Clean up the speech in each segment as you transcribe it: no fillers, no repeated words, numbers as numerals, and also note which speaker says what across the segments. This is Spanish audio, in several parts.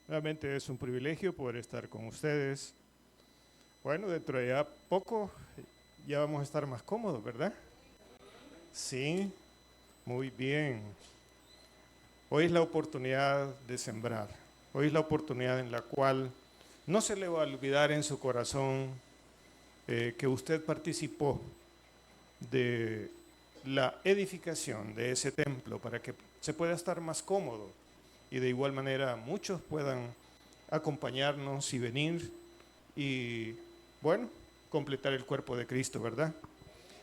Speaker 1: Realmente es un privilegio poder estar con ustedes. Bueno, dentro de ya poco ya vamos a estar más cómodos, ¿verdad? Sí, muy bien. Hoy es la oportunidad de sembrar. Hoy es la oportunidad en la cual no se le va a olvidar en su corazón que usted participó de la edificación de ese templo para que se pueda estar más cómodo y de igual manera muchos puedan acompañarnos y venir y, bueno, completar el cuerpo de Cristo, ¿verdad?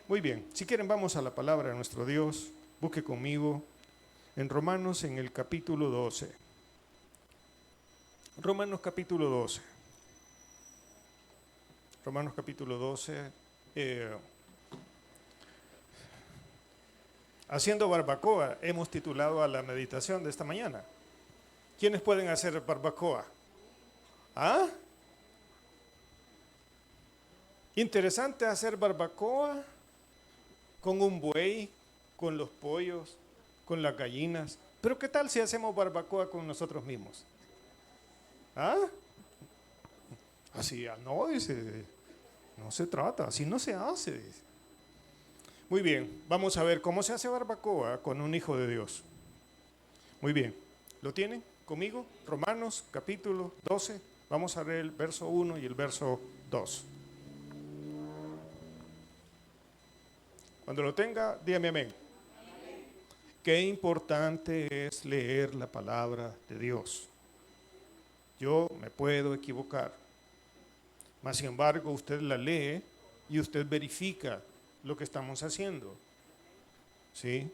Speaker 1: Muy bien, si quieren vamos a la palabra de nuestro Dios. Busque conmigo en Romanos en el capítulo 12. Romanos capítulo 12. Romanos capítulo 12. Haciendo barbacoa, hemos titulado a la meditación de esta mañana. ¿Quiénes pueden hacer barbacoa? ¿Ah? Interesante hacer barbacoa con un buey, con los pollos, con las gallinas. Pero ¿qué tal si hacemos barbacoa con nosotros mismos? ¿Ah? Así, no, dice, no se trata, así no se hace. Dice. Muy bien, vamos a ver cómo se hace barbacoa con un hijo de Dios. Muy bien, ¿lo tienen conmigo? Romanos capítulo 12, vamos a ver el verso 1 y el verso 2. Cuando lo tenga, dígame amén. Qué importante es leer la palabra de Dios. Yo me puedo equivocar, mas sin embargo usted la lee y usted verifica lo que estamos haciendo. ¿Sí?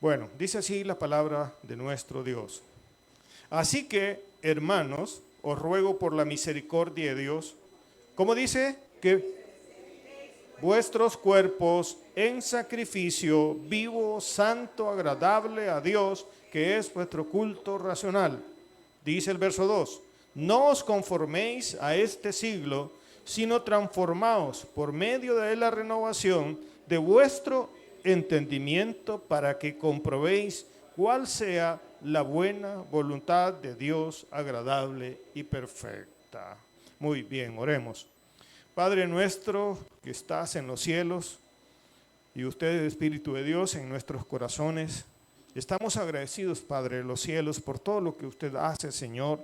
Speaker 1: Bueno, dice así la palabra de nuestro Dios. Así que, hermanos, os ruego por la misericordia de Dios, ¿cómo dice? Que vuestros cuerpos en sacrificio vivo, santo, agradable a Dios, que es vuestro culto racional. Dice el verso 2, no os conforméis a este siglo, sino transformaos por medio de la renovación de vuestro entendimiento para que comprobéis cuál sea la buena voluntad de Dios, agradable y perfecta. Muy bien, oremos. Padre nuestro que estás en los cielos y usted, Espíritu de Dios, en nuestros corazones, estamos agradecidos, Padre de los cielos, por todo lo que usted hace, Señor.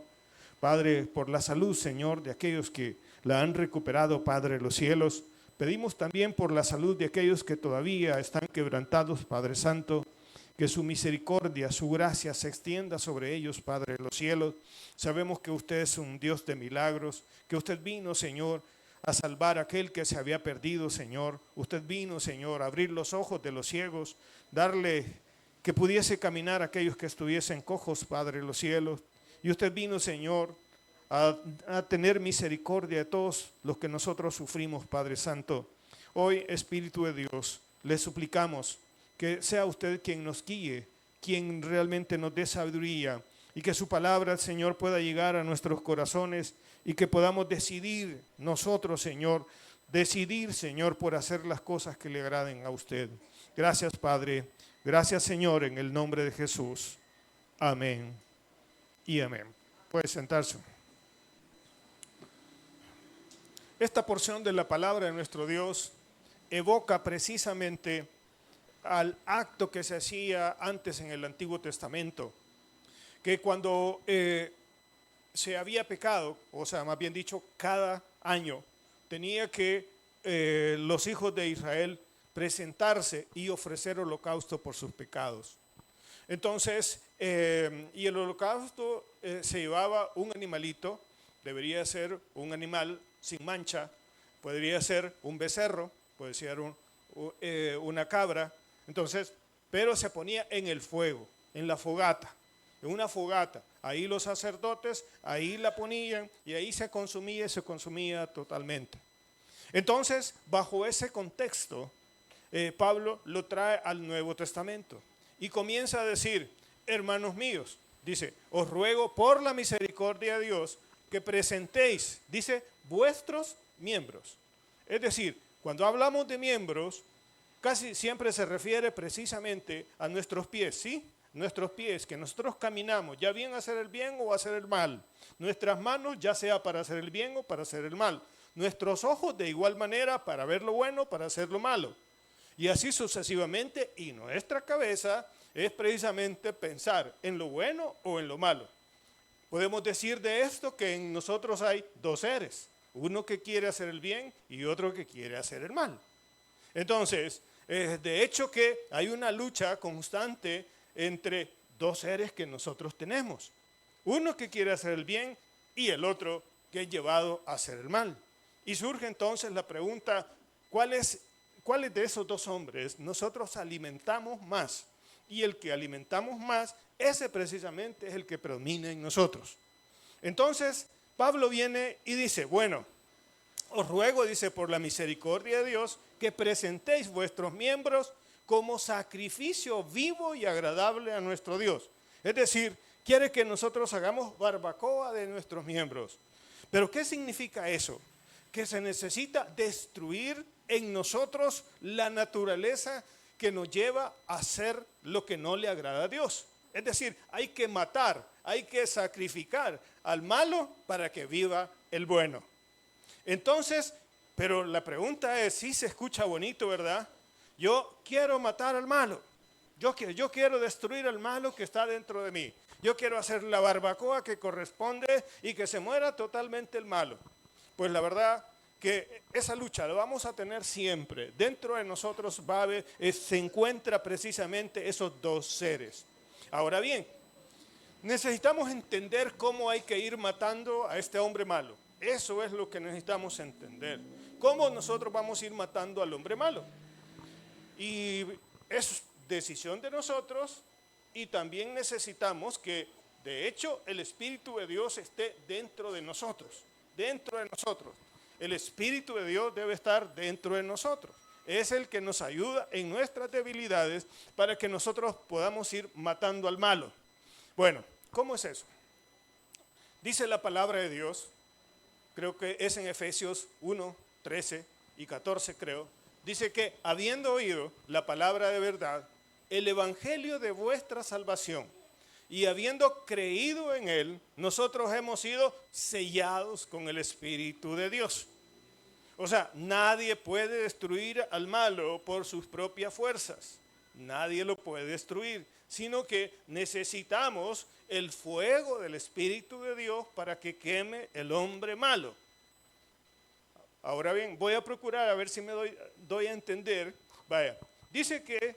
Speaker 1: Padre, por la salud, Señor, de aquellos que la han recuperado, Padre de los cielos. Pedimos también por la salud de aquellos que todavía están quebrantados, Padre Santo, que su misericordia, su gracia se extienda sobre ellos, Padre de los cielos. Sabemos que usted es un Dios de milagros, que usted vino, Señor, a salvar a aquel que se había perdido, Señor. Usted vino, Señor, a abrir los ojos de los ciegos, darle que pudiese caminar a aquellos que estuviesen cojos, Padre de los cielos. Y usted vino, Señor, a tener misericordia de todos los que nosotros sufrimos, Padre Santo. Hoy, Espíritu de Dios, le suplicamos que sea usted quien nos guíe, quien realmente nos dé sabiduría y que su palabra, Señor, pueda llegar a nuestros corazones y que podamos decidir nosotros, Señor, Señor, por hacer las cosas que le agraden a usted. Gracias, Padre. Gracias, Señor, en el nombre de Jesús. Amén y amén. Puede sentarse. Esta porción de la palabra de nuestro Dios evoca precisamente al acto que se hacía antes en el Antiguo Testamento, que cuando se había pecado, o sea, más bien dicho, cada año tenía que los hijos de Israel presentarse y ofrecer holocausto por sus pecados. Entonces, y el holocausto se llevaba un animalito, debería ser un animal sin mancha, podría ser un becerro, puede ser una cabra, entonces, pero se ponía en el fuego, en la fogata, en una fogata. Ahí los sacerdotes, ahí la ponían y ahí se consumía totalmente. Entonces, bajo ese contexto, Pablo lo trae al Nuevo Testamento y comienza a decir, hermanos míos, dice, os ruego por la misericordia de Dios que presentéis, dice, vuestros miembros. Es decir, cuando hablamos de miembros, casi siempre se refiere precisamente a nuestros pies, ¿sí? nuestros pies, que nosotros caminamos, ya bien hacer el bien o hacer el mal. Nuestras manos, ya sea para hacer el bien o para hacer el mal. Nuestros ojos, de igual manera, para ver lo bueno, para hacer lo malo. Y así sucesivamente, y nuestra cabeza es precisamente pensar en lo bueno o en lo malo. Podemos decir de esto que en nosotros hay dos seres, uno que quiere hacer el bien y otro que quiere hacer el mal. Entonces, de hecho que hay una lucha constante entre dos seres que nosotros tenemos. Uno que quiere hacer el bien y el otro que es llevado a hacer el mal. Y surge entonces la pregunta, ¿cuáles de esos dos hombres nosotros alimentamos más? Y el que alimentamos más, ese precisamente es el que predomina en nosotros. Entonces, Pablo viene y dice, bueno, os ruego, dice, por la misericordia de Dios, que presentéis vuestros miembros como sacrificio vivo y agradable a nuestro Dios. Es decir, quiere que nosotros hagamos barbacoa de nuestros miembros. ¿Pero qué significa eso? Que se necesita destruir en nosotros la naturaleza que nos lleva a hacer lo que no le agrada a Dios. Es decir, hay que matar, hay que sacrificar al malo para que viva el bueno. Entonces, pero la pregunta es, sí se escucha bonito, ¿verdad? Yo quiero matar al malo. Yo quiero destruir al malo que está dentro de mí. Yo quiero hacer la barbacoa que corresponde y que se muera totalmente el malo. Pues la verdad que esa lucha la vamos a tener siempre. Dentro de nosotros se encuentra precisamente esos dos seres. Ahora bien, necesitamos entender cómo hay que ir matando a este hombre malo. Eso es lo que necesitamos entender. ¿Cómo nosotros vamos a ir matando al hombre malo? Y es decisión de nosotros y también necesitamos que, de hecho, el Espíritu de Dios esté dentro de nosotros. Dentro de nosotros. El Espíritu de Dios debe estar dentro de nosotros. Es el que nos ayuda en nuestras debilidades para que nosotros podamos ir matando al malo. Bueno, ¿cómo es eso? Dice la palabra de Dios, creo que es en Efesios 1, 13 y 14 creo, dice que habiendo oído la palabra de verdad, el evangelio de vuestra salvación, y habiendo creído en él, nosotros hemos sido sellados con el Espíritu de Dios. O sea, nadie puede destruir al malo por sus propias fuerzas. Nadie lo puede destruir, sino que necesitamos el fuego del Espíritu de Dios para que queme el hombre malo. Ahora bien, voy a procurar a ver si me doy a entender. Vaya, dice que,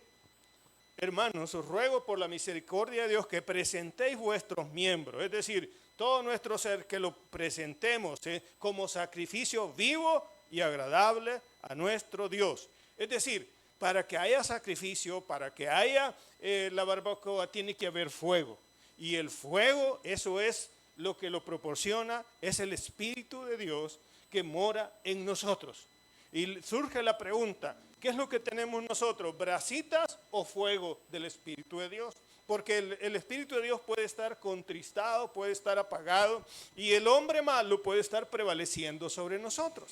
Speaker 1: hermanos, os ruego por la misericordia de Dios que presentéis vuestros miembros, es decir, todo nuestro ser, que lo presentemos como sacrificio vivo y agradable a nuestro Dios. Es decir, para que haya sacrificio, para que haya la barbacoa, tiene que haber fuego. Y el fuego, eso es lo que lo proporciona, es el Espíritu de Dios que mora en nosotros. Y surge la pregunta, ¿qué es lo que tenemos nosotros? ¿Brasitas o fuego del Espíritu de Dios? Porque el Espíritu de Dios puede estar contristado, puede estar apagado, y el hombre malo puede estar prevaleciendo sobre nosotros.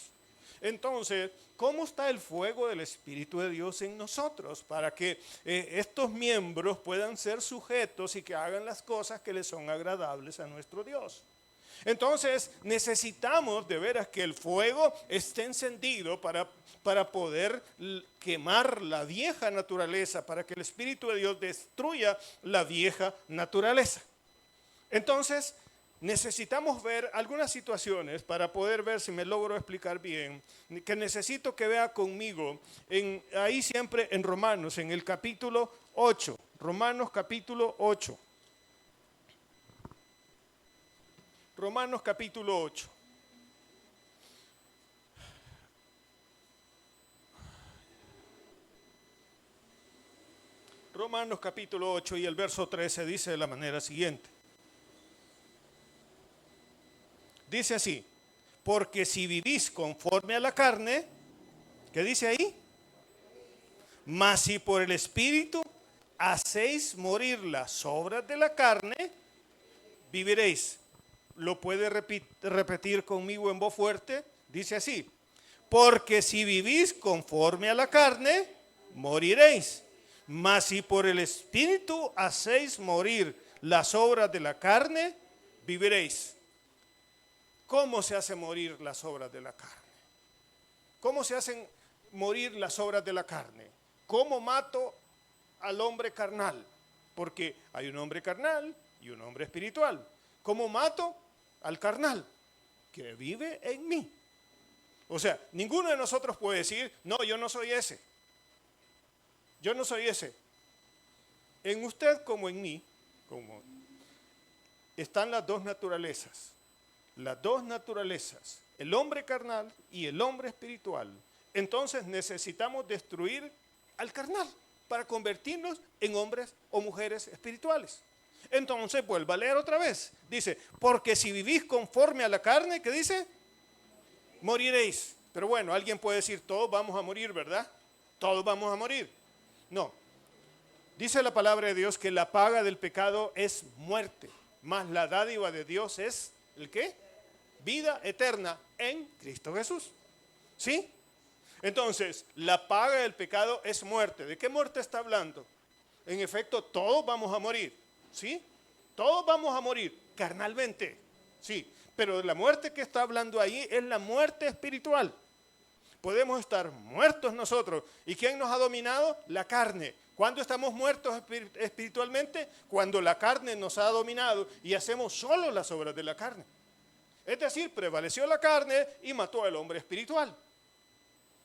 Speaker 1: Entonces, ¿cómo está el fuego del Espíritu de Dios en nosotros? Para que estos miembros puedan ser sujetos y que hagan las cosas que les son agradables a nuestro Dios. Entonces, necesitamos de veras que el fuego esté encendido para poder quemar la vieja naturaleza, para que el Espíritu de Dios destruya la vieja naturaleza. Entonces, necesitamos ver algunas situaciones para poder ver si me logro explicar bien, que necesito que vea conmigo, ahí siempre en Romanos, en el capítulo 8, Romanos capítulo 8. Romanos capítulo 8. Romanos capítulo 8 y el verso 13 dice de la manera siguiente. Dice así, porque si vivís conforme a la carne, ¿qué dice ahí? Mas si por el Espíritu hacéis morir las obras de la carne, viviréis. ¿Lo puede repetir conmigo en voz fuerte? Dice así, porque si vivís conforme a la carne, moriréis. Mas si por el Espíritu hacéis morir las obras de la carne, viviréis. ¿Cómo se hace morir las obras de la carne? ¿Cómo se hacen morir las obras de la carne? ¿Cómo mato al hombre carnal? Porque hay un hombre carnal y un hombre espiritual. ¿Cómo mato al carnal? Que vive en mí. O sea, ninguno de nosotros puede decir, no, yo no soy ese. Yo no soy ese. En usted como en mí, están las dos naturalezas. Las dos naturalezas, el hombre carnal y el hombre espiritual. Entonces necesitamos destruir al carnal para convertirnos en hombres o mujeres espirituales. Entonces vuelva a leer otra vez. Dice, porque si vivís conforme a la carne, ¿qué dice? Moriréis. Pero bueno, alguien puede decir, todos vamos a morir, ¿verdad? Todos vamos a morir. No. Dice la palabra de Dios que la paga del pecado es muerte, mas la dádiva de Dios es, ¿el qué? Vida eterna en Cristo Jesús. ¿Sí? Entonces, la paga del pecado es muerte. ¿De qué muerte está hablando? En efecto, todos vamos a morir. ¿Sí? Todos vamos a morir carnalmente. Sí. Pero la muerte que está hablando ahí es la muerte espiritual. Podemos estar muertos nosotros. ¿Y quién nos ha dominado? La carne. ¿Cuándo estamos muertos espiritualmente? Cuando la carne nos ha dominado y hacemos solo las obras de la carne. Es decir, prevaleció la carne y mató al hombre espiritual.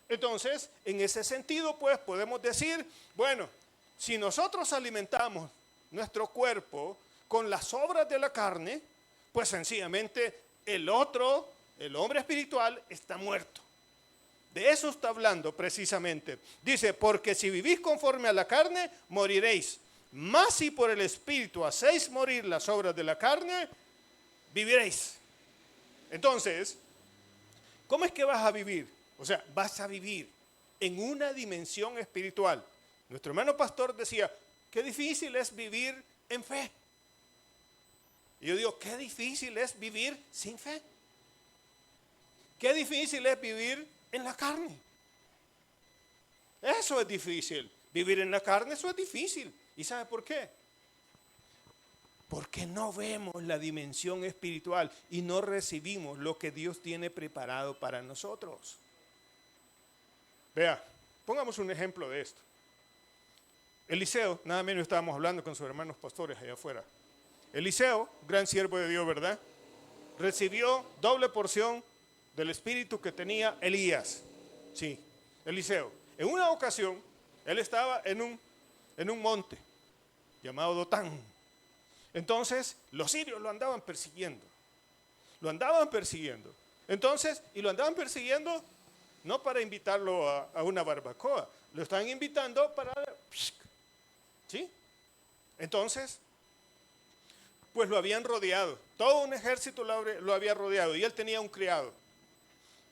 Speaker 1: Entonces, en ese sentido, pues, podemos decir, bueno, si nosotros alimentamos nuestro cuerpo con las obras de la carne, pues sencillamente el hombre espiritual, está muerto. De eso está hablando precisamente. Dice, porque si vivís conforme a la carne, moriréis. Mas si por el Espíritu hacéis morir las obras de la carne, viviréis. Entonces, ¿cómo es que vas a vivir? O sea, vas a vivir en una dimensión espiritual. Nuestro hermano pastor decía, qué difícil es vivir en fe. Y yo digo, qué difícil es vivir sin fe. Qué difícil es vivir en la carne. Eso es difícil. Vivir en la carne, eso es difícil. ¿Y sabe por qué? Porque no vemos la dimensión espiritual y no recibimos lo que Dios tiene preparado para nosotros. Vea, pongamos un ejemplo de esto. Eliseo, nada menos estábamos hablando con sus hermanos pastores allá afuera. Eliseo, gran siervo de Dios, ¿verdad? Recibió doble porción del espíritu que tenía Elías. Sí, Eliseo. En una ocasión, él estaba en un monte llamado Dotán. Entonces, los sirios lo andaban persiguiendo. Lo andaban persiguiendo. Entonces, y lo andaban persiguiendo no para invitarlo a una barbacoa. Lo están invitando para... ¿Sí? Entonces, pues lo habían rodeado. Todo un ejército lo había rodeado y él tenía un criado.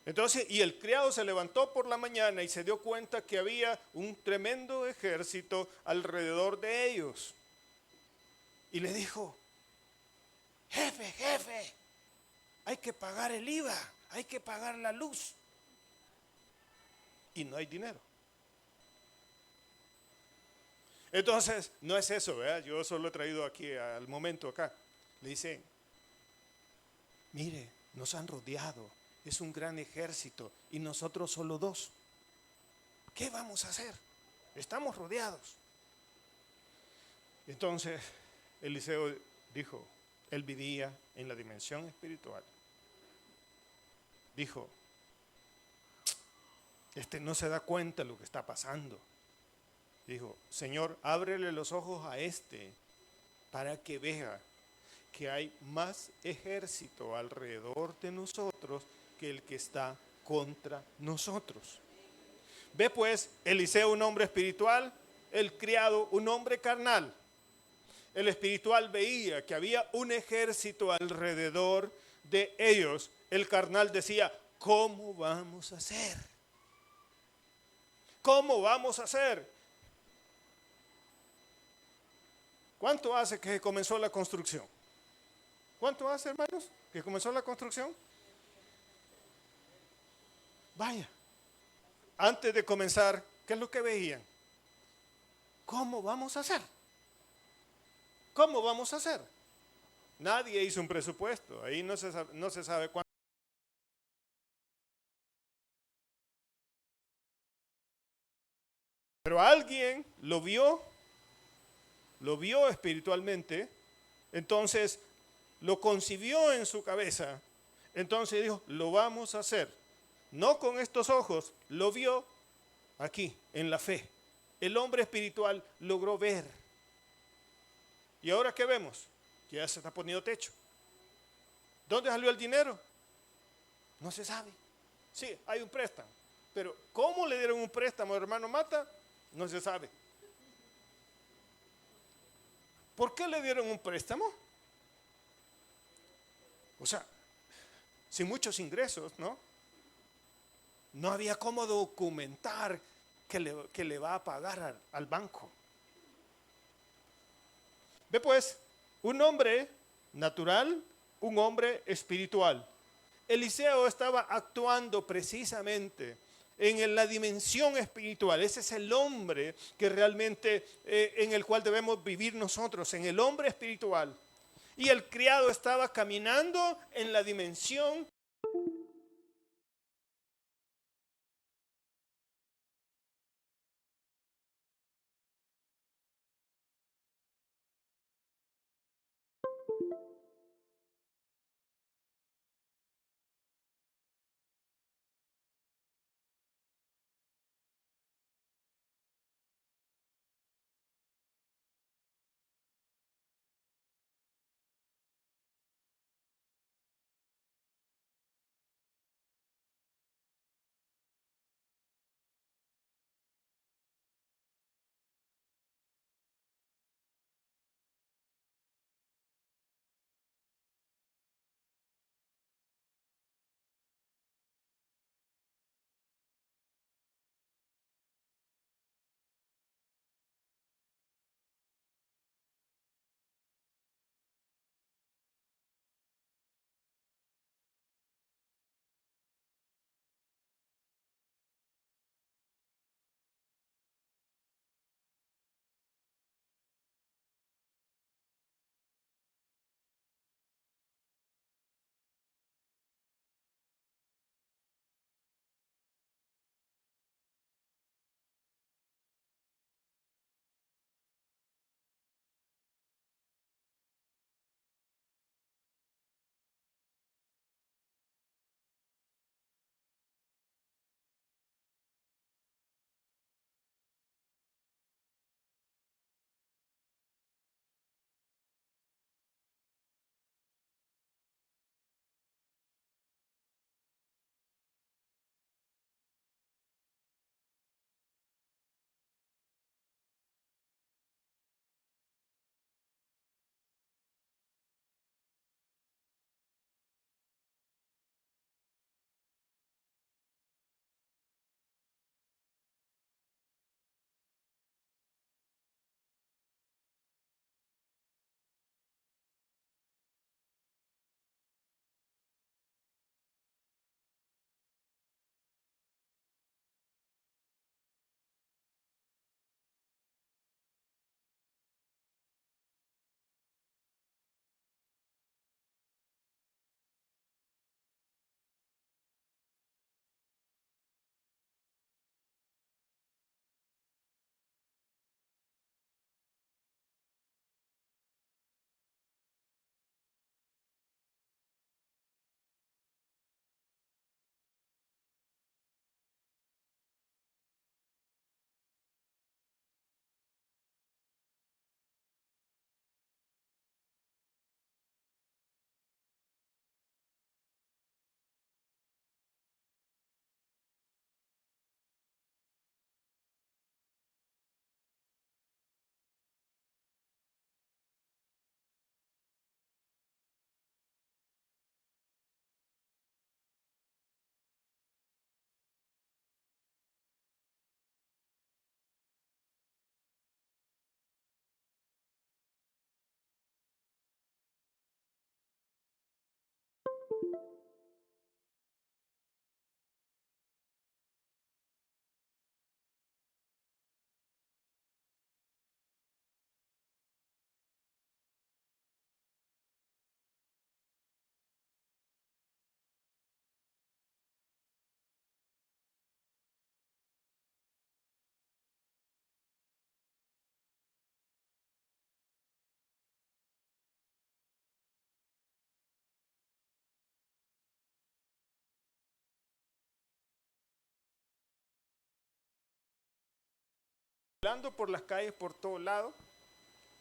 Speaker 1: Entonces, y el criado se levantó por la mañana y se dio cuenta que había un tremendo ejército alrededor de ellos. Y le dijo, jefe, hay que pagar el IVA, hay que pagar la luz. Y no hay dinero. Entonces, no es eso, ¿verdad? Yo solo he traído aquí al momento acá. Le dice, mire, nos han rodeado, es un gran ejército y nosotros solo 2. ¿Qué vamos a hacer? Estamos rodeados. Entonces, Eliseo dijo, él vivía en la dimensión espiritual. Dijo, no se da cuenta de lo que está pasando. Dijo, Señor, ábrele los ojos a para que vea que hay más ejército alrededor de nosotros que el que está contra nosotros. Ve pues, Eliseo un hombre espiritual, el criado un hombre carnal. El espiritual veía que había un ejército alrededor de ellos. El carnal decía, ¿cómo vamos a hacer? ¿Cómo vamos a hacer? ¿Cuánto hace que comenzó la construcción? ¿Cuánto hace, hermanos, que comenzó la construcción? Vaya, antes de comenzar, ¿qué es lo que veían? ¿cómo vamos a hacer? ¿Cómo vamos a hacer? Nadie hizo un presupuesto, ahí no se sabe cuánto. Pero alguien lo vio espiritualmente, entonces lo concibió en su cabeza, entonces dijo, lo vamos a hacer. No con estos ojos, lo vio aquí, en la fe. El hombre espiritual logró ver. ¿Y ahora qué vemos? Que ya se está poniendo techo. ¿Dónde salió el dinero? No se sabe. Sí, hay un préstamo. Pero ¿cómo le dieron un préstamo, hermano Mata? No se sabe. ¿Por qué le dieron un préstamo? O sea, sin muchos ingresos, ¿no? No había cómo documentar que le va a pagar al banco. Ve pues, un hombre natural, un hombre espiritual. Eliseo estaba actuando precisamente en la dimensión espiritual. Ese es el hombre que realmente en el cual debemos vivir nosotros, en el hombre espiritual. Y el criado estaba caminando en la dimensión volando por las calles por todos lados.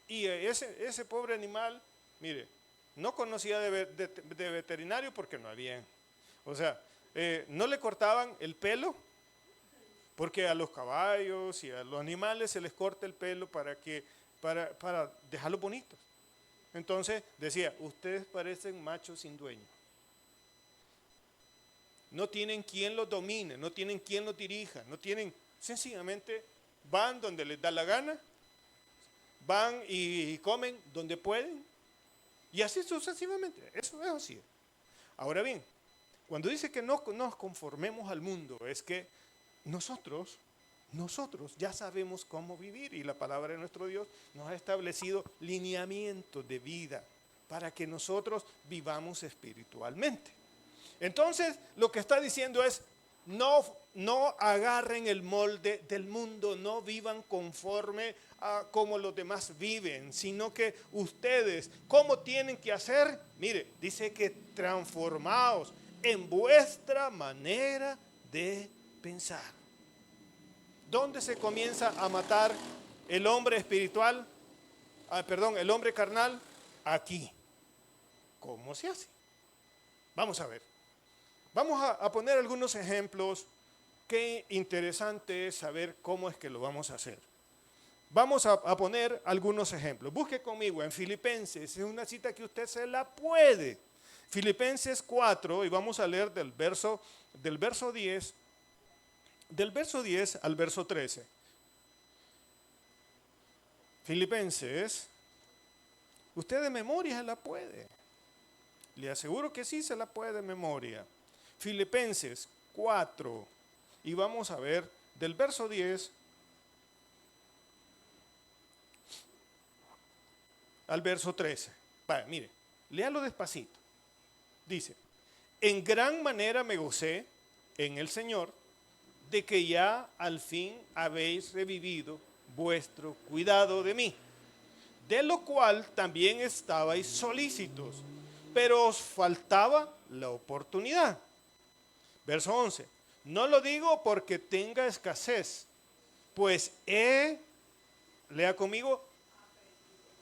Speaker 1: Y ese pobre animal, mire, no conocía de veterinario porque no había. O sea, no le cortaban el pelo, porque a los caballos y a los animales se les corta el pelo para dejarlos bonitos. Entonces decía, ustedes parecen machos sin dueño. No tienen quien los domine, no tienen quien los dirija, no tienen, sencillamente van donde les da la gana, van y comen donde pueden, y así sucesivamente. Eso es así. Ahora bien, cuando dice que no nos conformemos al mundo, es que nosotros ya sabemos cómo vivir, y la palabra de nuestro Dios nos ha establecido lineamientos de vida para que nosotros vivamos espiritualmente. Entonces, lo que está diciendo es, no agarren el molde del mundo, no vivan conforme a como los demás viven, sino que ustedes, ¿cómo tienen que hacer? Mire, dice que transformaos en vuestra manera de pensar. ¿Dónde se comienza a matar el hombre espiritual? El hombre carnal. Aquí. ¿Cómo se hace? Vamos a ver. Vamos a poner algunos ejemplos. Qué interesante es saber cómo es que lo vamos a hacer. Vamos a poner algunos ejemplos. Busque conmigo en Filipenses. Es una cita que usted se la puede. Filipenses 4, y vamos a leer del verso 10 al verso 13. Filipenses, usted de memoria se la puede. Le aseguro que sí se la puede de memoria. Filipenses 4, y vamos a ver del verso 10 al verso 13. Vaya, mire, léalo despacito. Dice, en gran manera me gocé en el Señor de que ya al fin habéis revivido vuestro cuidado de mí, de lo cual también estabais solícitos, pero os faltaba la oportunidad. Verso 11, no lo digo porque tenga escasez, pues lea conmigo,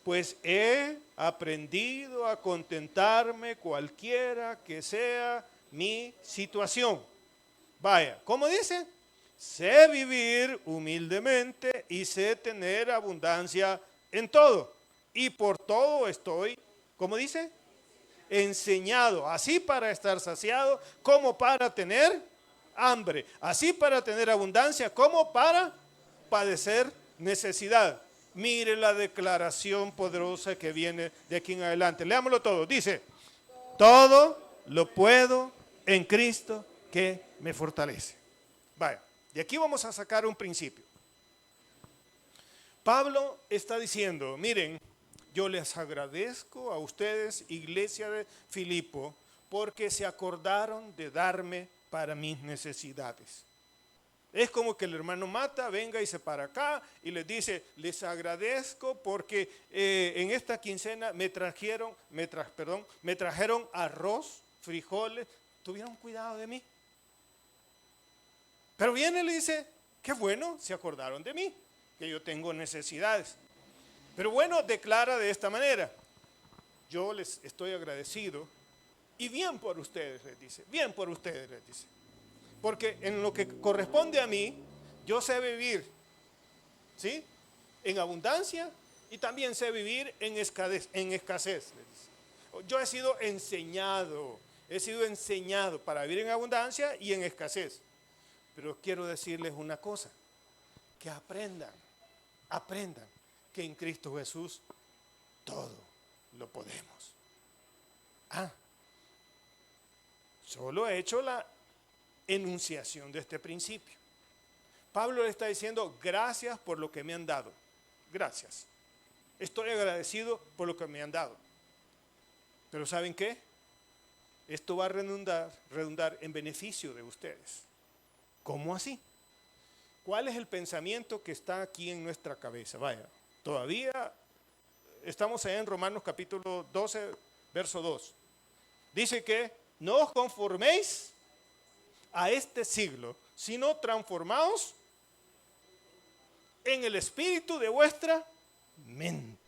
Speaker 1: pues he aprendido a contentarme cualquiera que sea mi situación. Vaya, ¿cómo dice? Sé vivir humildemente y sé tener abundancia en todo. Y por todo estoy, ¿cómo dice? Enseñado, así para estar saciado como para tener hambre, así para tener abundancia como para padecer necesidad. Mire la declaración poderosa que viene de aquí en adelante. Leámoslo todo. Dice, todo lo puedo en Cristo que me fortalece. Vaya, de aquí vamos a sacar un principio. Pablo está diciendo, miren, yo les agradezco a ustedes, iglesia de Filipo, porque se acordaron de darme para mis necesidades. Es como que el hermano Mata venga y se para acá y les dice, les agradezco porque en esta quincena me trajeron arroz, frijoles, tuvieron cuidado de mí. Pero viene y le dice, qué bueno, se acordaron de mí, que yo tengo necesidades. Pero bueno, declara de esta manera, yo les estoy agradecido y bien por ustedes, les dice, bien por ustedes, les dice. Porque en lo que corresponde a mí, yo sé vivir, ¿sí? En abundancia y también sé vivir en escasez, les dice. Yo he sido enseñado para vivir en abundancia y en escasez. Pero quiero decirles una cosa, que aprendan que en Cristo Jesús todo lo podemos. Solo he hecho la enunciación de este principio. Pablo le está diciendo, gracias por lo que me han dado. Gracias. Estoy agradecido por lo que me han dado. Pero ¿saben qué? Esto va a redundar en beneficio de ustedes. ¿Cómo así? ¿Cuál es el pensamiento que está aquí en nuestra cabeza? Vaya, todavía estamos en Romanos capítulo 12, verso 2. Dice que no os conforméis a este siglo, sino transformaos en el espíritu de vuestra mente.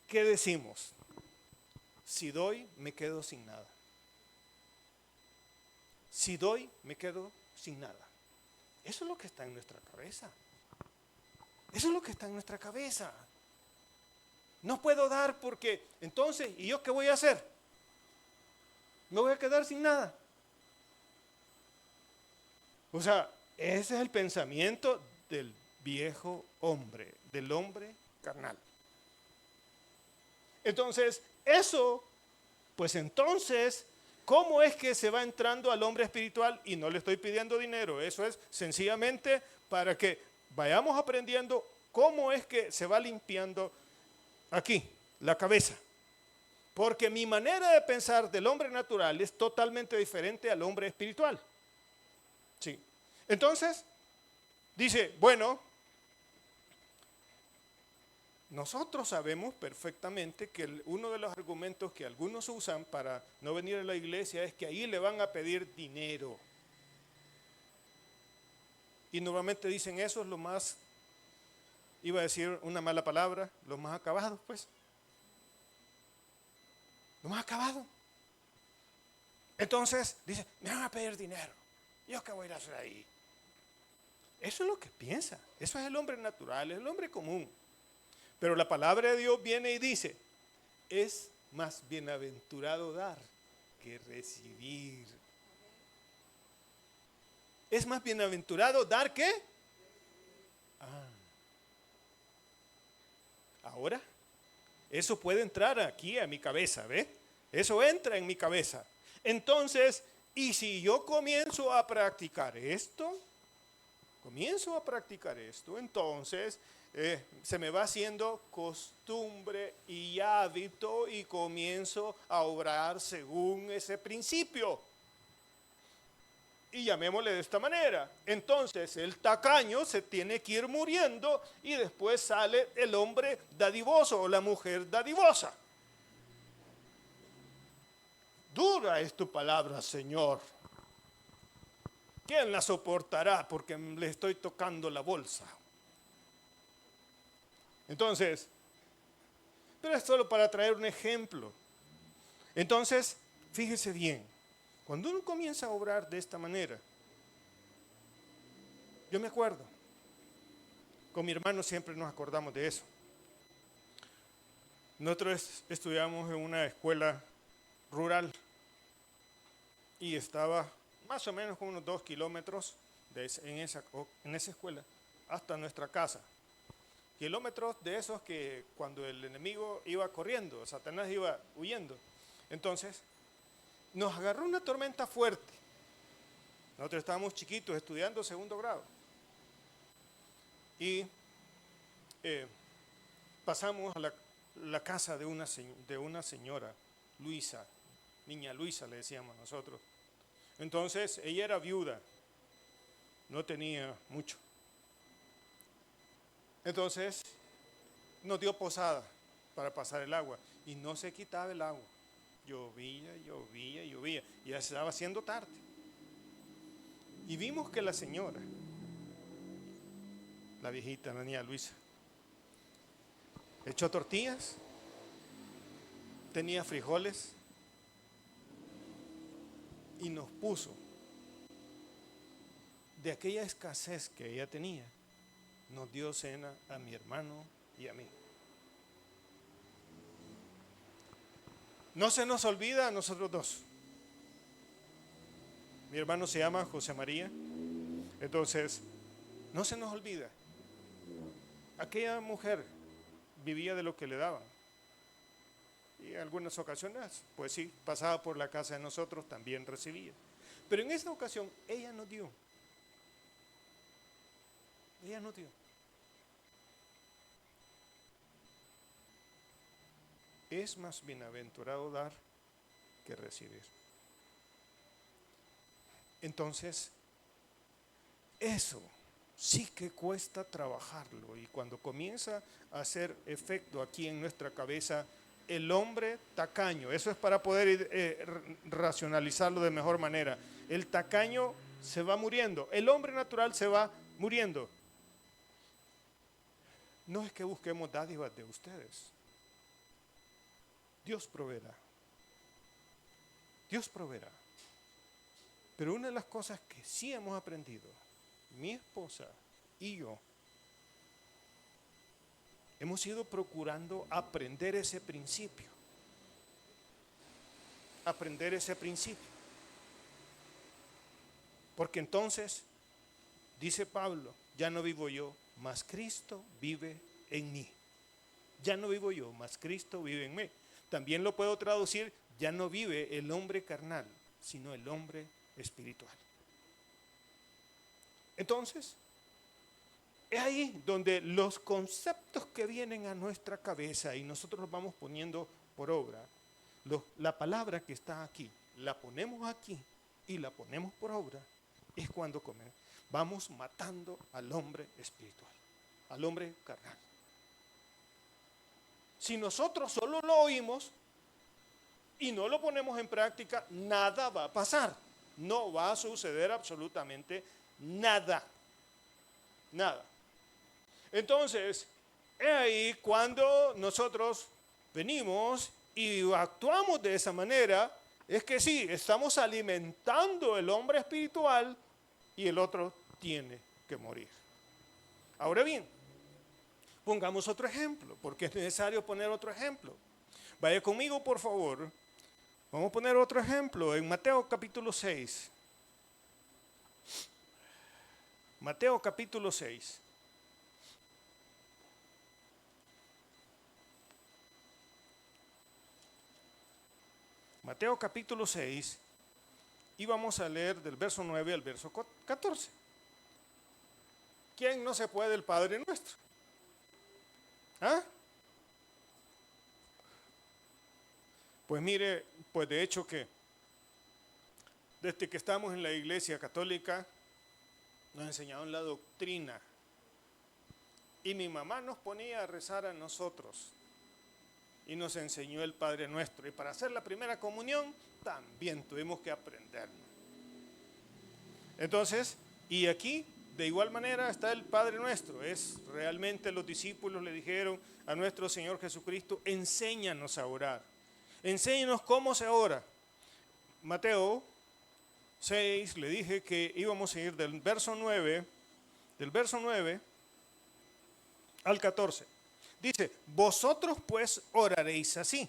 Speaker 1: ¿Qué decimos? Si doy, me quedo sin nada. Si doy, me quedo sin nada. Eso es lo que está en nuestra cabeza. Eso es lo que está en nuestra cabeza. No puedo dar porque entonces, ¿y yo qué voy a hacer? Me voy a quedar sin nada. O sea, ese es el pensamiento del viejo hombre, del hombre carnal. Entonces, eso, pues entonces, ¿cómo es que se va entrando al hombre espiritual? Y no le estoy pidiendo dinero, eso es sencillamente para que vayamos aprendiendo cómo es que se va limpiando aquí, la cabeza. Porque mi manera de pensar del hombre natural es totalmente diferente al hombre espiritual. Sí. Entonces, dice, bueno, nosotros sabemos perfectamente que uno de los argumentos que algunos usan para no venir a la iglesia es que ahí le van a pedir dinero. Y normalmente dicen eso es lo más, iba a decir una mala palabra, los más acabados, pues. Lo más acabado. Entonces, dice, me van a pedir dinero. ¿Yo qué voy a ir a hacer ahí? Eso es lo que piensa. Eso es el hombre natural, es el hombre común. Pero la palabra de Dios viene y dice, es más bienaventurado dar que recibir. Es más bienaventurado dar que. Ahora, eso puede entrar aquí a mi cabeza, ¿ve? Eso entra en mi cabeza. Entonces, y si yo comienzo a practicar esto, entonces se me va haciendo costumbre y hábito y comienzo a obrar según ese principio. Y llamémosle de esta manera. Entonces el tacaño se tiene que ir muriendo y después sale el hombre dadivoso o la mujer dadivosa. Dura es tu palabra, Señor. ¿Quién la soportará? Porque le estoy tocando la bolsa. Entonces, pero es solo para traer un ejemplo. Entonces, fíjese bien, cuando uno comienza a obrar de esta manera, yo me acuerdo, con mi hermano siempre nos acordamos de eso. Nosotros estudiamos en una escuela rural y estaba más o menos con unos 2 kilómetros en esa escuela hasta nuestra casa. Kilómetros de esos que cuando el enemigo iba corriendo, Satanás iba huyendo. Entonces, nos agarró una tormenta fuerte. Nosotros estábamos chiquitos estudiando segundo grado. Y pasamos a la casa de una señora, Luisa, niña Luisa le decíamos nosotros. Entonces, ella era viuda, no tenía mucho. Entonces, nos dio posada para pasar el agua y no se quitaba el agua. Llovía. Y ya se estaba haciendo tarde. Y vimos que la señora, la viejita, la niña Luisa, echó tortillas, tenía frijoles y nos puso de aquella escasez que ella tenía. Nos dio cena a mi hermano y a mí. No se nos olvida a nosotros dos. Mi hermano se llama José María. Entonces, no se nos olvida. Aquella mujer vivía de lo que le daban. Y en algunas ocasiones, pues sí, pasaba por la casa de nosotros, también recibía. Pero en esta ocasión, ella nos dio. Ella nos dio. Es más bienaventurado dar que recibir. Entonces, eso sí que cuesta trabajarlo. Y cuando comienza a hacer efecto aquí en nuestra cabeza, el hombre tacaño, eso es para poder racionalizarlo de mejor manera. El tacaño se va muriendo, el hombre natural se va muriendo. no es que busquemos dádivas de ustedes. Dios proveerá. Dios proveerá. Pero una de las cosas que sí hemos aprendido, mi esposa y yo, hemos ido procurando aprender ese principio. Aprender ese principio. Porque entonces, dice Pablo, ya no vivo yo, mas Cristo vive en mí. Ya no vivo yo, mas Cristo vive en mí. También lo puedo traducir, ya no vive el hombre carnal, sino el hombre espiritual. Entonces, es ahí donde los conceptos que vienen a nuestra cabeza y nosotros los vamos poniendo por obra, la palabra que está aquí, la ponemos aquí y la ponemos por obra, es cuando vamos matando al hombre espiritual, al hombre carnal. Si nosotros solo lo oímos y no lo ponemos en práctica, nada va a pasar. No va a suceder absolutamente nada. Nada. Entonces, es ahí cuando nosotros venimos y actuamos de esa manera, es que sí, estamos alimentando el hombre espiritual y el otro tiene que morir. Ahora bien, pongamos otro ejemplo, porque es necesario poner otro ejemplo. Vaya conmigo, por favor. Vamos a poner otro ejemplo en Mateo capítulo 6. Mateo capítulo 6. Mateo capítulo 6 y vamos a leer del verso 9 al verso 14. ¿Quién no se puede el Padre Nuestro? ¿Ah? Pues mire, pues de hecho que desde que estamos en la Iglesia Católica nos enseñaron la doctrina y mi mamá nos ponía a rezar a nosotros y nos enseñó el Padre Nuestro, y para hacer la primera comunión también tuvimos que aprenderlo. Entonces, y aquí de igual manera está el Padre Nuestro. Es realmente los discípulos le dijeron a nuestro Señor Jesucristo, enséñanos a orar, enséñanos cómo se ora. Mateo 6 le dije que íbamos a ir del verso 9 al 14. Dice, vosotros pues oraréis así: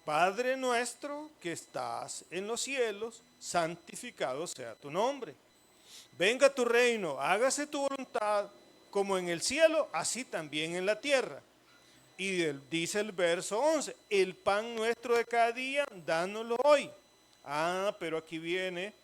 Speaker 1: Padre nuestro que estás en los cielos, santificado sea tu nombre. Venga tu reino, hágase tu voluntad, como en el cielo, así también en la tierra. Y dice el verso 11, el pan nuestro de cada día, dánoslo hoy. Pero aquí viene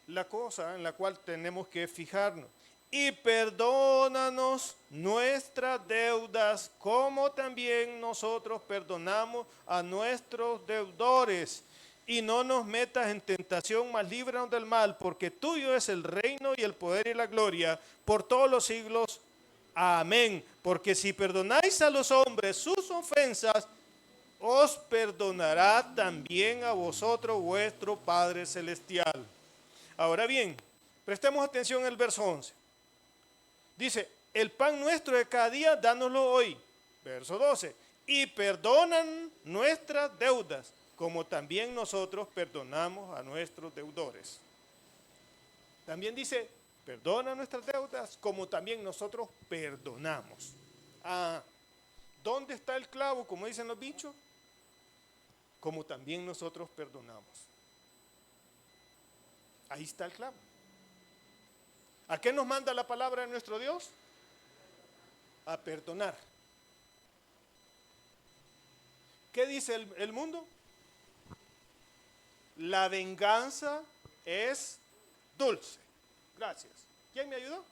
Speaker 1: la cosa en la cual tenemos que fijarnos. Y perdónanos nuestras deudas, como también nosotros perdonamos a nuestros deudores. Y no nos metas en tentación, mas líbranos del mal, porque tuyo es el reino y el poder y la gloria por todos los siglos. Amén. Porque si perdonáis a los hombres sus ofensas, os perdonará también a vosotros vuestro Padre Celestial. Ahora bien, prestemos atención al verso 11. Dice, el pan nuestro de cada día, dánoslo hoy. Verso 12. Y perdonan nuestras deudas, como también nosotros perdonamos a nuestros deudores. También dice, perdona nuestras deudas, como también nosotros perdonamos. ¿Dónde está el clavo, como dicen los bichos? Como también nosotros perdonamos. Ahí está el clavo. ¿A qué nos manda la palabra de nuestro Dios? A perdonar. ¿Qué dice el mundo? La venganza es dulce. Gracias. ¿Quién me ayudó?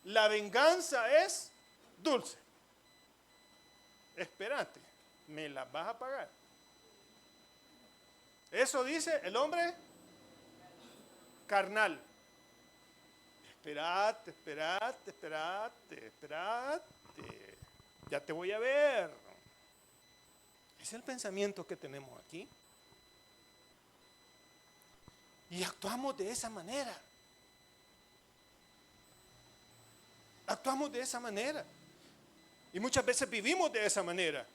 Speaker 1: La venganza es dulce. Espérate, me la vas a pagar. Eso dice el hombre carnal. Espérate. Ya te voy a ver. Es el pensamiento que tenemos aquí. Y actuamos de esa manera. Actuamos de esa manera. Y muchas veces vivimos de esa manera.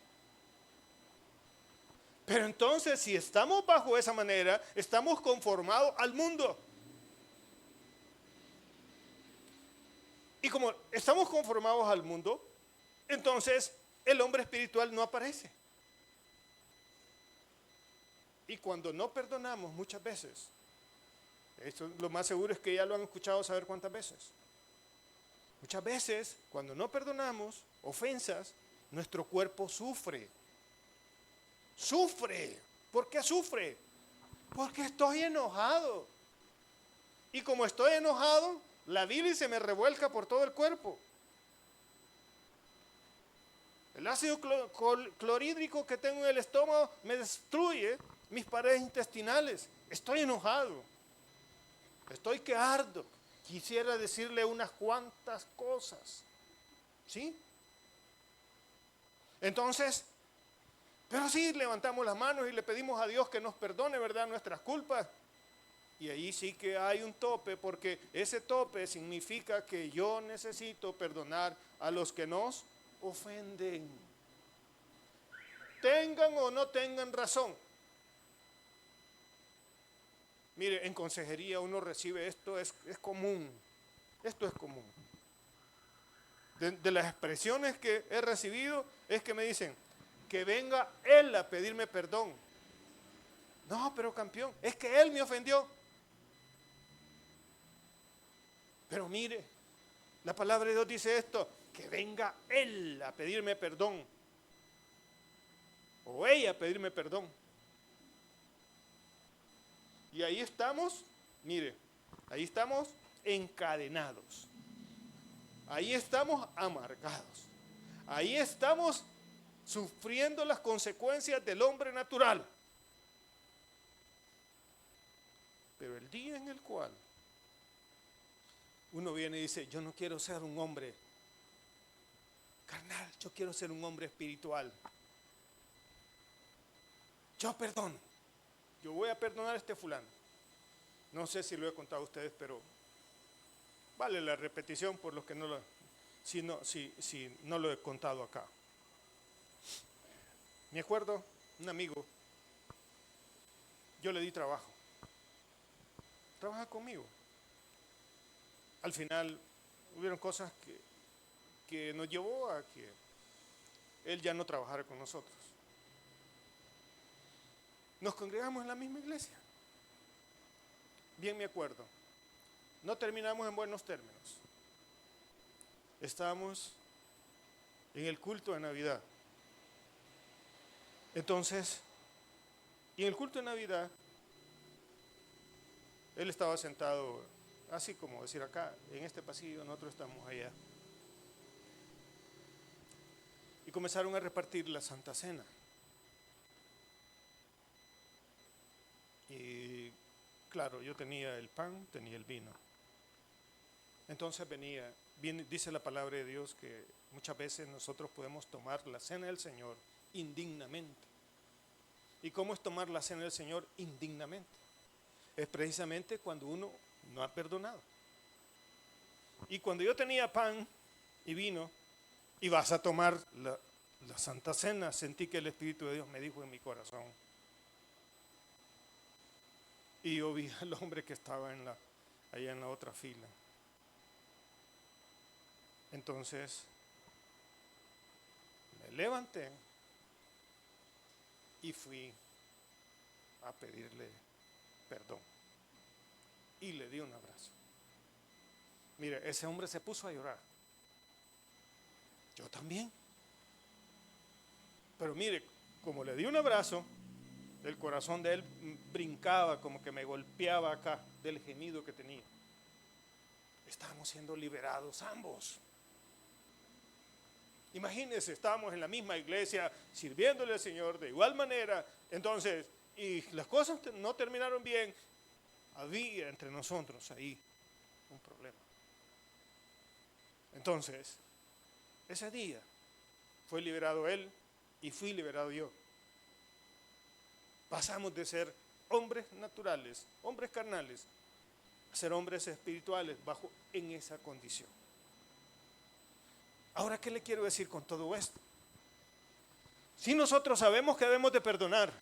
Speaker 1: Pero entonces, si estamos bajo esa manera, estamos conformados al mundo. Y como estamos conformados al mundo, entonces el hombre espiritual no aparece. Y cuando no perdonamos muchas veces, esto lo más seguro es que ya lo han escuchado saber cuántas veces. Muchas veces, cuando no perdonamos ofensas, nuestro cuerpo sufre. Sufre. ¿Por qué sufre? Porque estoy enojado. Y como estoy enojado, la bilis se me revuelca por todo el cuerpo. El ácido clorhídrico que tengo en el estómago me destruye mis paredes intestinales. Estoy enojado. Estoy que ardo. Quisiera decirle unas cuantas cosas. ¿Sí? Entonces, pero sí levantamos las manos y le pedimos a Dios que nos perdone, ¿verdad?, nuestras culpas. Y ahí sí que hay un tope, porque ese tope significa que yo necesito perdonar a los que nos ofenden. Tengan o no tengan razón. Mire, en consejería uno recibe esto, es común. Esto es común. De las expresiones que he recibido es que me dicen que venga él a pedirme perdón. No, pero campeón, es que él me ofendió. Pero mire, la palabra de Dios dice esto, que venga él a pedirme perdón. O ella a pedirme perdón. Y ahí estamos, mire, ahí estamos encadenados. Ahí estamos amargados. Ahí estamos sufriendo las consecuencias del hombre natural. Pero el día en el cual uno viene y dice, yo no quiero ser un hombre carnal, yo quiero ser un hombre espiritual. Yo perdono. Yo voy a perdonar a este fulano. No sé si lo he contado a ustedes, pero vale la repetición por los que no lo, si no lo he contado acá. Me acuerdo, un amigo, yo le di trabajo. Trabaja conmigo. Al final hubieron cosas que nos llevó a que él ya no trabajara con nosotros. Nos congregamos en la misma iglesia. Bien me acuerdo. No terminamos en buenos términos. Estábamos en el culto de Navidad. Entonces, y en el culto de Navidad, él estaba sentado, así como decir acá, en este pasillo, nosotros estamos allá. Y comenzaron a repartir la Santa Cena. Y claro, yo tenía el pan, tenía el vino. Entonces dice la palabra de Dios que muchas veces nosotros podemos tomar la cena del Señor indignamente. ¿Y cómo es tomar la cena del Señor indignamente? Es precisamente cuando uno no ha perdonado. Y cuando yo tenía pan y vino, y vas a tomar la Santa Cena, sentí que el Espíritu de Dios me dijo en mi corazón. Y yo vi al hombre que estaba allá en la otra fila. Entonces, me levanté y fui a pedirle perdón. Y le di un abrazo. Mire, ese hombre se puso a llorar. Yo también. Pero mire, como le di un abrazo, el corazón de él brincaba, como que me golpeaba acá del gemido que tenía. Estábamos siendo liberados ambos. Imagínense, estábamos en la misma iglesia, sirviéndole al Señor de igual manera. Entonces, y las cosas no terminaron bien, había entre nosotros ahí un problema. Entonces, ese día fue liberado él y fui liberado yo. Pasamos de ser hombres naturales, hombres carnales, a ser hombres espirituales en esa condición. Ahora, ¿qué le quiero decir con todo esto? Si nosotros sabemos que debemos de perdonar,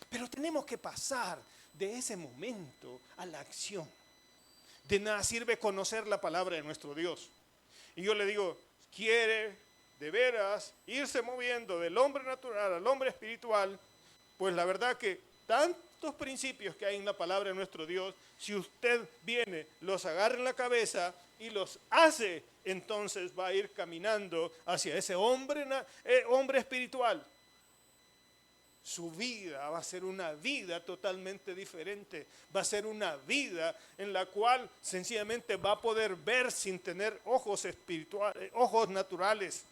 Speaker 1: pero tenemos que pasar de ese momento a la acción. De nada sirve conocer la palabra de nuestro Dios. Y yo le digo, quiere de veras irse moviendo del hombre natural al hombre espiritual, pues la verdad que tantos principios que hay en la palabra de nuestro Dios, si usted viene, los agarra en la cabeza y los hace, entonces va a ir caminando hacia ese hombre espiritual. Su vida va a ser una vida totalmente diferente. Va a ser una vida en la cual sencillamente va a poder ver sin tener ojos espirituales, ojos naturales.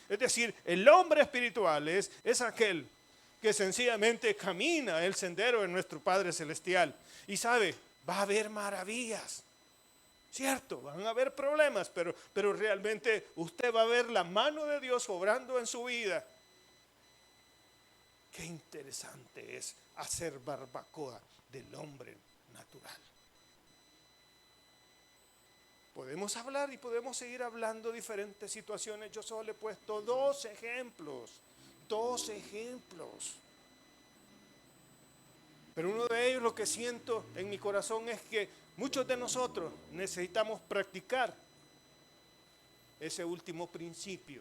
Speaker 1: Es decir, el hombre espiritual es aquel que sencillamente camina el sendero de nuestro Padre Celestial. Y sabe, va a haber maravillas. Cierto, van a haber problemas, pero realmente usted va a ver la mano de Dios obrando en su vida. Qué interesante es hacer barbacoa del hombre natural. Podemos hablar y podemos seguir hablando diferentes situaciones. Yo solo he puesto dos ejemplos. Pero uno de ellos, lo que siento en mi corazón es que muchos de nosotros necesitamos practicar ese último principio.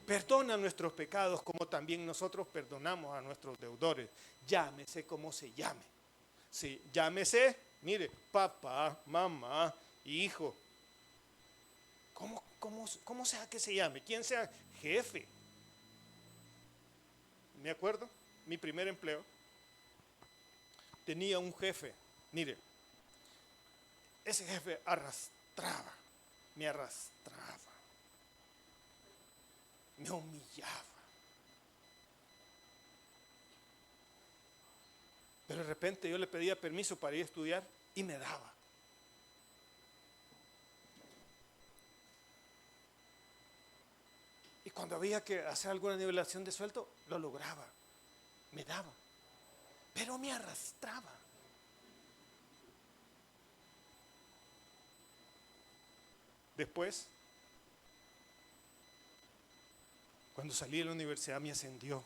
Speaker 1: Perdona nuestros pecados como también nosotros perdonamos a nuestros deudores. Llámese como se llame. Sí, llámese, mire, papá, mamá, hijo. ¿Cómo sea que se llame? ¿Quién sea jefe? Me acuerdo, mi primer empleo. Tenía un jefe, mire, ese jefe me arrastraba. Me humillaba. Pero de repente yo le pedía permiso para ir a estudiar y me daba. Y cuando había que hacer alguna nivelación de sueldo, lo lograba. Me daba. Pero me arrastraba. Después, cuando salí de la universidad me ascendió.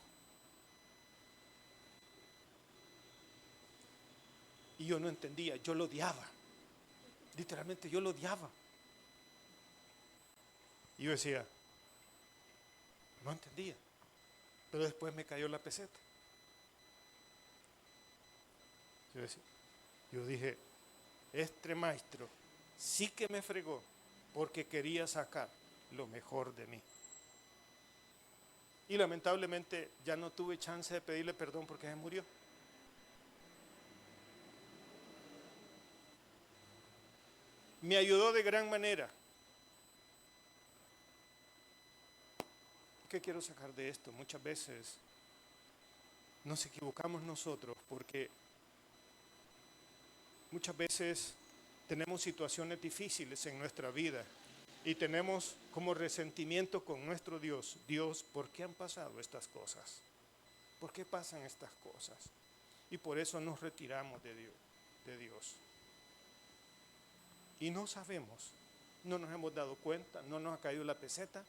Speaker 1: Y yo no entendía, yo lo odiaba. Literalmente yo lo odiaba. Y yo decía, no entendía. Pero después me cayó la peseta. Yo dije, este maestro sí que me fregó porque quería sacar lo mejor de mí. Y lamentablemente ya no tuve chance de pedirle perdón porque se murió. Me ayudó de gran manera. ¿Qué quiero sacar de esto? Muchas veces nos equivocamos nosotros porque muchas veces tenemos situaciones difíciles en nuestra vida y tenemos como resentimiento con nuestro Dios. Dios, ¿por qué han pasado estas cosas? ¿Por qué pasan estas cosas? Y por eso nos retiramos de Dios. Y no sabemos, no nos hemos dado cuenta, no nos ha caído la peseta,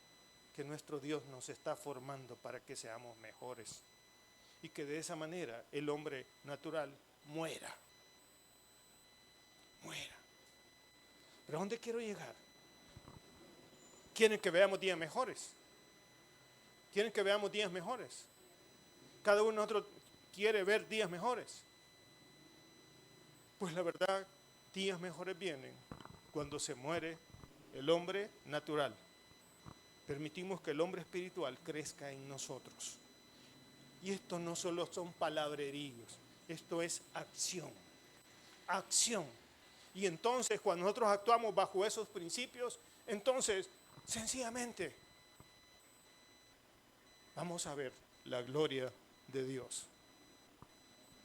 Speaker 1: que nuestro Dios nos está formando para que seamos mejores. Y que de esa manera el hombre natural muera. Pero ¿a dónde quiero llegar? ¿Quieren que veamos días mejores? ¿Quieren que veamos días mejores? Cada uno de nosotros quiere ver días mejores. Pues la verdad, días mejores vienen cuando se muere el hombre natural. Permitimos que el hombre espiritual crezca en nosotros. Y esto no solo son palabreríos, esto es acción. Acción. Y entonces cuando nosotros actuamos bajo esos principios, entonces sencillamente vamos a ver la gloria de Dios.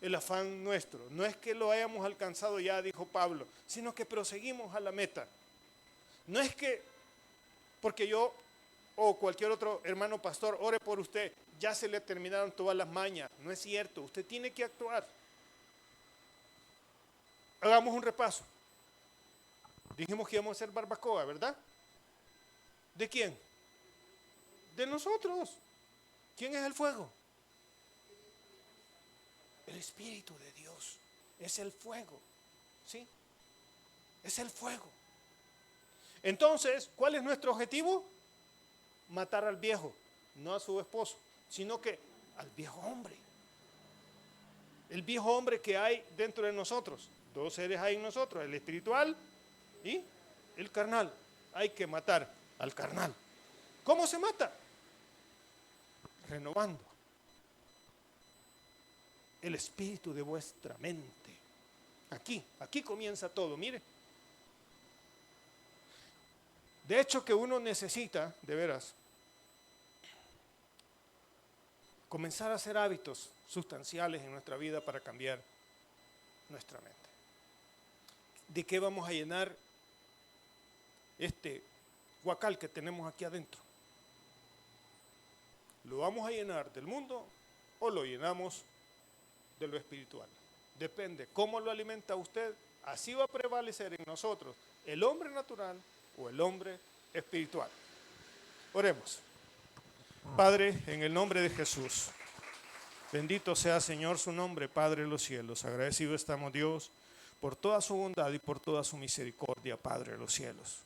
Speaker 1: El afán nuestro no es que lo hayamos alcanzado ya, dijo Pablo, sino que proseguimos a la meta. No es que porque yo o cualquier otro hermano pastor ore por usted, ya se le terminaron todas las mañas. No es cierto, usted tiene que actuar. Hagamos un repaso. Dijimos que íbamos a hacer barbacoa, ¿verdad? ¿De quién? De nosotros. ¿Quién es el fuego? El Espíritu de Dios. Es el fuego. ¿Sí? Es el fuego. Entonces, ¿cuál es nuestro objetivo? Matar al viejo, no a su esposo, sino que al viejo hombre. El viejo hombre que hay dentro de nosotros. Dos seres hay en nosotros, el espiritual y el carnal. Hay que matar al carnal. ¿Cómo se mata? Renovando el espíritu de vuestra mente. Aquí comienza todo, mire. De hecho que uno necesita, de veras, comenzar a hacer hábitos sustanciales en nuestra vida para cambiar nuestra mente. ¿De qué vamos a llenar este huacal que tenemos aquí adentro? ¿Lo vamos a llenar del mundo o lo llenamos de lo espiritual? Depende cómo lo alimenta usted, así va a prevalecer en nosotros el hombre natural o el hombre espiritual. Oremos. Padre, en el nombre de Jesús, bendito sea Señor su nombre, Padre de los cielos. Agradecido estamos, Dios, por toda su bondad y por toda su misericordia, Padre de los cielos.